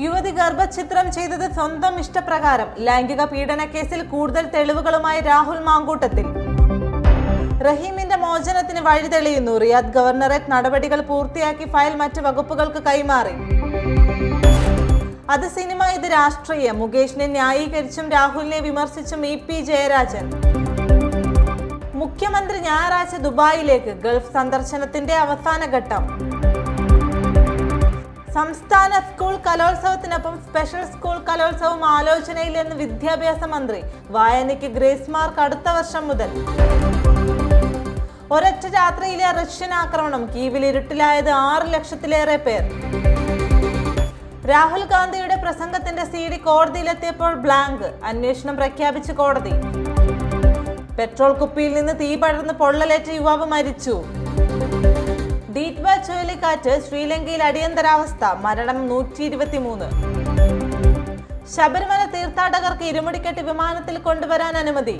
യുവതി ഗർഭഛിദ്രം ചെയ്തത് സ്വന്തം ഇഷ്ടപ്രകാരം. ലൈംഗിക പീഡന കേസിൽ കൂടുതൽ തെളിവുകളുമായി രാഹുൽ മാങ്കൂട്ടത്തിൽ. റഹീമിന്റെ മോചനത്തിന് വഴി തെളിയുന്നു. റിയാദ് ഗവർണറേറ്റ് നടപടികൾ പൂർത്തിയാക്കി ഫയൽ മറ്റ് വകുപ്പുകൾക്ക് കൈമാറി. അത് സിനിമ, ഇത് രാഷ്ട്രീയം. മുകേഷിനെ ന്യായീകരിച്ചും രാഹുലിനെ വിമർശിച്ചും EP ജയരാജൻ. മുഖ്യമന്ത്രി ഞായറാഴ്ച ദുബായിലേക്ക്. ഗൾഫ് സന്ദർശനത്തിന്റെ അവസാന ഘട്ടം. സംസ്ഥാന സ്കൂൾ കലോത്സവത്തിനൊപ്പം സ്പെഷ്യൽ സ്കൂൾ കലോത്സവം ആലോചനയിലെന്ന് വിദ്യാഭ്യാസ മന്ത്രി. വായനയ്ക്ക് ഗ്രേസ് മാർക്ക് അടുത്ത വർഷം മുതൽ. ഒരൊറ്റ രാത്രിയിലെ റഷ്യൻ ആക്രമണം. കീവിൽ ഇരുട്ടിലായത് 6 ലക്ഷത്തിലേറെ പേർ. രാഹുൽ ഗാന്ധിയുടെ പ്രസംഗത്തിന്റെ CD കോടതിയിലെത്തിയപ്പോൾ ബ്ലാങ്ക്. അന്വേഷണം പ്രഖ്യാപിച്ച് കോടതി. പെട്രോൾ കുപ്പിയിൽ നിന്ന് തീ പടർന്ന് പൊള്ളലേറ്റ യുവാവ് മരിച്ചു. ഡീറ്റ്വ ചുഴലിക്കാറ്റ്. ശ്രീലങ്കയിൽ അടിയന്തരാവസ്ഥ. മരണം 123. ശബരിമല തീർത്ഥാടകർക്ക് ഇരുമുടിക്കെട്ട് വിമാനത്തിൽ കൊണ്ടുവരാൻ അനുമതി.